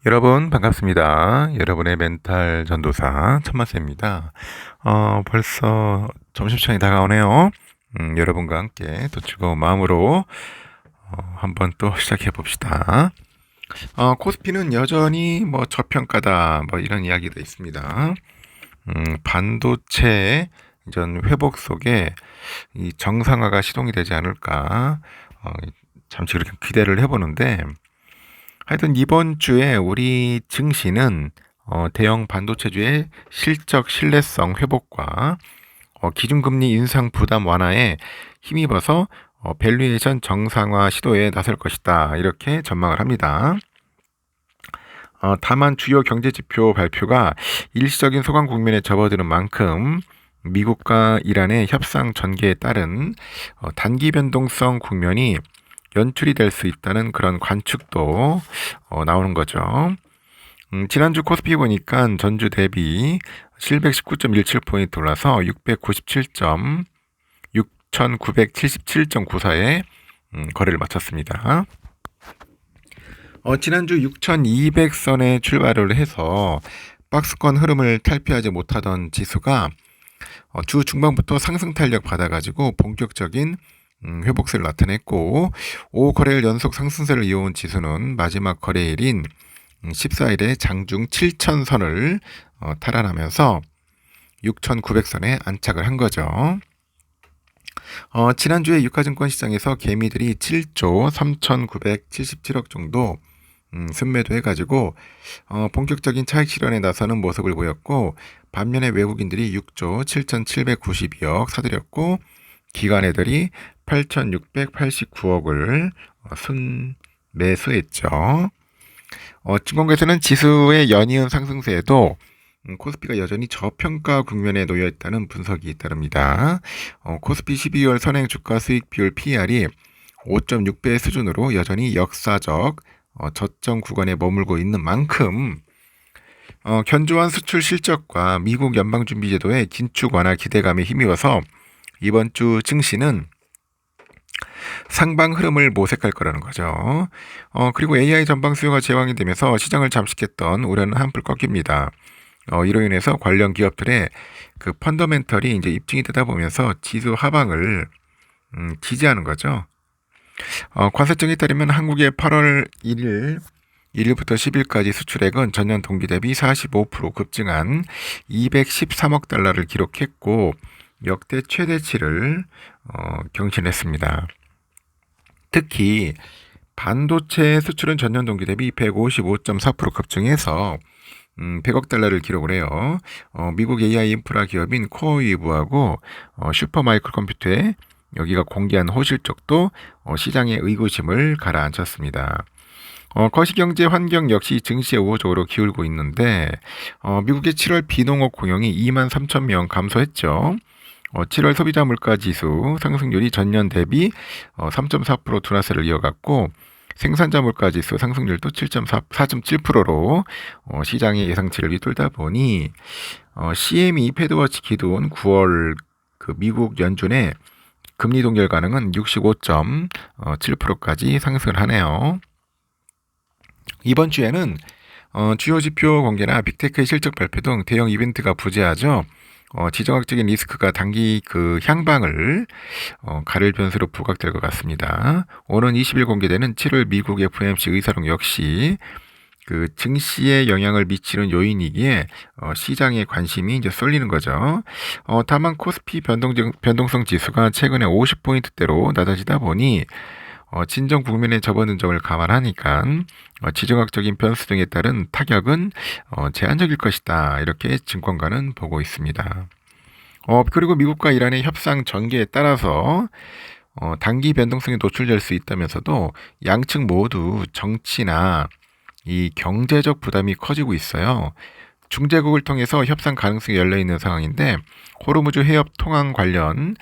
여러분 반갑습니다. 여러분의 멘탈 전도사 천마세입니다. 벌써 점심시간이 다가오네요. 여러분과 함께 또 즐거운 마음으로 한번 또 시작해 봅시다. 코스피는 여전히 저평가다 이런 이야기도 있습니다. 반도체 이전 회복 속에 이 정상화가 시동이 되지 않을까 잠시 그렇게 기대를 해보는데, 하여튼 이번 주에 우리 증시는 대형 반도체주의 실적 신뢰성 회복과 기준금리 인상 부담 완화에 힘입어서 밸류에이션 정상화 시도에 나설 것이다, 이렇게 전망을 합니다. 다만 주요 경제지표 발표가 일시적인 소강 국면에 접어드는 만큼 미국과 이란의 협상 전개에 따른 단기 변동성 국면이 연출이 될 수 있다는 그런 관측도 나오는 거죠. 지난주 코스피 보니까 전주 대비 719.17포인트 올라서 697.94에 거래를 마쳤습니다. 지난주 6200선에 출발을 해서 박스권 흐름을 탈피하지 못하던 지수가 주 중반부터 상승 탄력 받아가지고 본격적인 회복세를 나타냈고, 5거래일 연속 상승세를 이어온 지수는 마지막 거래일인 14일에 장중 7000선을 탈환하면서 6900선에 안착을 한 거죠. 지난주에 유가증권 시장에서 개미들이 7조 3977억 정도 순매도 해가지고 본격적인 차익 실현에 나서는 모습을 보였고, 반면에 외국인들이 6조 7792억 사들였고, 기관애들이 8689억을 순매수했죠. 증권계에서는 지수의 연이은 상승세에도 코스피가 여전히 저평가 국면에 놓여 있다는 분석이 따릅니다. 코스피 12월 선행 주가 수익 비율 PER이 5.6배 수준으로 여전히 역사적 저점 구간에 머물고 있는 만큼 견조한 수출 실적과 미국 연방준비제도의 긴축 완화 기대감에 힘입어서 이번 주 증시는 상방 흐름을 모색할 거라는 거죠. 그리고 AI 전방 수요가 제왕이 되면서 시장을 잠식했던 우려는 한풀 꺾입니다. 이로 인해서 관련 기업들의 그 펀더멘털이 이제 입증이 되다 보면서 지수 하방을 지지하는 거죠. 관세청에 따르면 한국의 8월 1일부터 10일까지 수출액은 전년 동기 대비 45% 급증한 213억 달러를 기록했고, 역대 최대치를 경신했습니다. 특히 반도체 수출은 전년 동기 대비 155.4% 급증해서 100억 달러를 기록을 해요. 미국 AI 인프라 기업인 코어웨이브하고 슈퍼마이크로 컴퓨터에 여기가 공개한 호실적도 시장의 의구심을 가라앉혔습니다. 거시경제 환경 역시 증시에 우호적으로 기울고 있는데, 미국의 7월 비농업 고용이 2만 3천 명 감소했죠. 7월 소비자 물가 지수 상승률이 전년 대비 3.4% 둔화세를 이어갔고, 생산자 물가 지수 상승률도 4.7%로 시장의 예상치를 뒤돌다 보니 CME 패드워치 기준 9월 그 미국 연준의 금리 동결 가능은 65.7%까지 상승을 하네요. 이번 주에는 주요 지표 공개나 빅테크의 실적 발표 등 대형 이벤트가 부재하죠. 지정학적인 리스크가 단기 그 향방을 가를 변수로 부각될 것 같습니다. 오는 20일 공개되는 7월 미국 FOMC 의사록 역시 그 증시에 영향을 미치는 요인이기에 시장의 관심이 이제 쏠리는 거죠. 다만 코스피 변동성 지수가 최근에 50포인트대로 낮아지다 보니 진정 국면에 접어든 점을 감안하니까 지정학적인 변수 등에 따른 타격은 제한적일 것이다, 이렇게 증권가는 보고 있습니다. 그리고 미국과 이란의 협상 전개에 따라서 단기 변동성에 노출될 수 있다면서도 양측 모두 정치나 이 경제적 부담이 커지고 있어요. 중재국을 통해서 협상 가능성이 열려있는 상황인데, 호르무즈 해협 통항 관련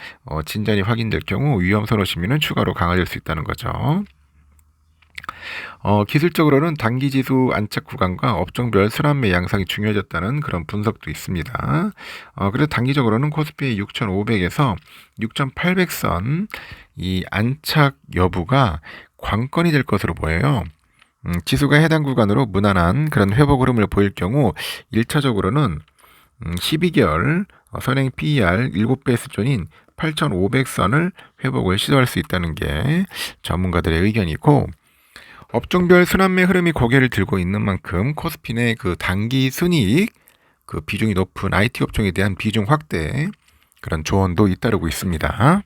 진전이 확인될 경우 위험선호 심리는 추가로 강화될 수 있다는 거죠. 기술적으로는 단기 지수 안착 구간과 업종별 순환매 양상이 중요해졌다는 그런 분석도 있습니다. 그래서 단기적으로는 코스피의 6,500에서 6,800선 이 안착 여부가 관건이 될 것으로 보여요. 지수가 해당 구간으로 무난한 그런 회복 흐름을 보일 경우 1차적으로는 12개월 선행 PER 7배 수준인 8,500선을 회복을 시도할 수 있다는 게 전문가들의 의견이고, 업종별 순환매 흐름이 고개를 들고 있는 만큼 코스피 내 그 단기 순이익 그 비중이 높은 IT 업종에 대한 비중 확대 그런 조언도 잇따르고 있습니다.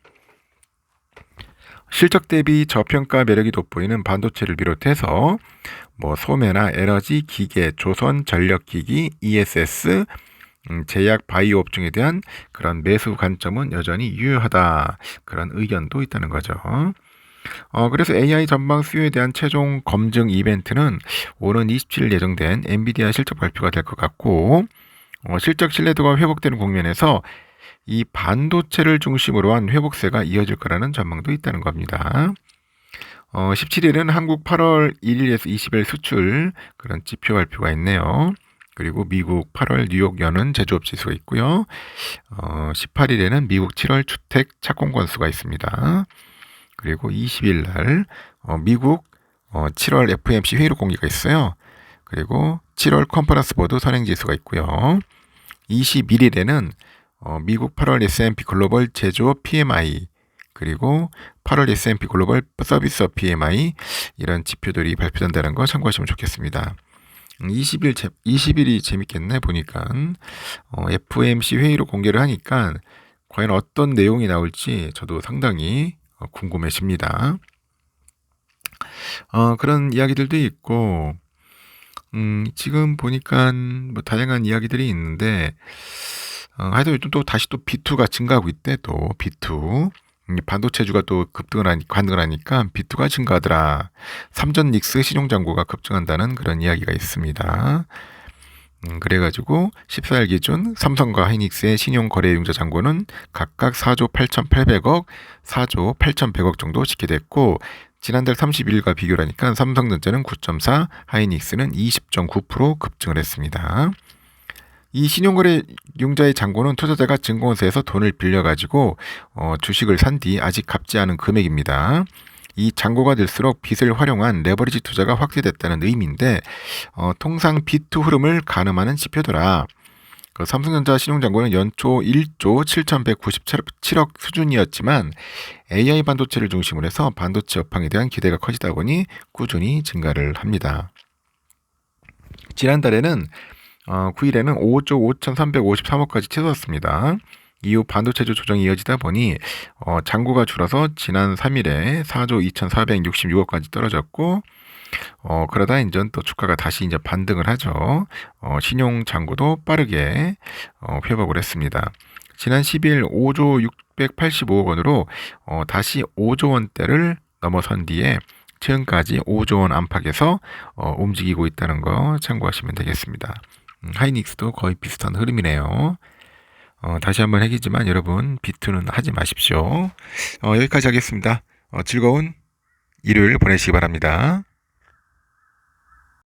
실적 대비 저평가 매력이 돋보이는 반도체를 비롯해서 소매나 에너지, 기계, 조선, 전력기기, ESS, 제약, 바이오 업종에 대한 그런 매수 관점은 여전히 유효하다. 그런 의견도 있다는 거죠. 그래서 AI 전방 수요에 대한 최종 검증 이벤트는 오는 27일 예정된 엔비디아 실적 발표가 될 것 같고, 실적 신뢰도가 회복되는 국면에서 이 반도체를 중심으로 한 회복세가 이어질 거라는 전망도 있다는 겁니다. 17일은 한국 8월 1일에서 20일 수출 그런 지표 발표가 있네요. 그리고 미국 8월 뉴욕 연은 제조업 지수가 있고요. 18일에는 미국 7월 주택 착공 건수가 있습니다. 그리고 20일 날 미국 7월 FOMC 회의록 공개가 있어요. 그리고 7월 컨퍼런스 보드 선행 지수가 있고요. 21일에는 미국 8월 S&P 글로벌 제조업 PMI, 그리고 8월 S&P 글로벌 서비스업 PMI, 이런 지표들이 발표된다는 거 참고하시면 좋겠습니다. 20일이 재밌겠네 보니까. FOMC 회의로 공개를 하니까 과연 어떤 내용이 나올지 저도 상당히 궁금해집니다. 그런 이야기들도 있고, 지금 보니까 다양한 이야기들이 있는데, 하여튼 요즘 또 다시 또 B2가 증가하고 있대. 또 B2 반도체주가 또 관등을 하니까 B2가 증가하더라. 삼전 닉스 신용잔고가 급증한다는 그런 이야기가 있습니다. 그래가지고 14일 기준 삼성과 하이닉스의 신용거래융자 잔고는 각각 4조 8,800억, 4조 8,100억 정도 집계됐고, 지난달 30일과 비교를 하니까 삼성전자는 9.4, 하이닉스는 20.9% 급증을 했습니다. 이 신용거래 융자의 잔고는 투자자가 증권사에서 돈을 빌려가지고 주식을 산 뒤 아직 갚지 않은 금액입니다. 이 잔고가 들수록 빚을 활용한 레버리지 투자가 확대됐다는 의미인데, 통상 B2 흐름을 가늠하는 지표더라. 삼성전자 신용잔고는 연초 1조 7,197억 수준이었지만 AI 반도체를 중심으로 해서 반도체 업황에 대한 기대가 커지다 보니 꾸준히 증가를 합니다. 지난달에는 9일에는 5조 5,353억까지 치솟았습니다. 이후 반도체주 조정이 이어지다 보니 잔고가 줄어서 지난 3일에 4조 2,466억까지 떨어졌고, 그러다 이제 또 주가가 다시 이제 반등을 하죠. 신용 잔고도 빠르게 회복을 했습니다. 지난 10일 5조 685억 원으로 다시 5조 원대를 넘어선 뒤에 최근까지 5조 원 안팎에서 움직이고 있다는 거 참고하시면 되겠습니다. 하이닉스도 거의 비슷한 흐름이네요. 다시 한번 얘기지만 여러분, B2는 하지 마십시오. 여기까지 하겠습니다. 즐거운 일요일 보내시기 바랍니다.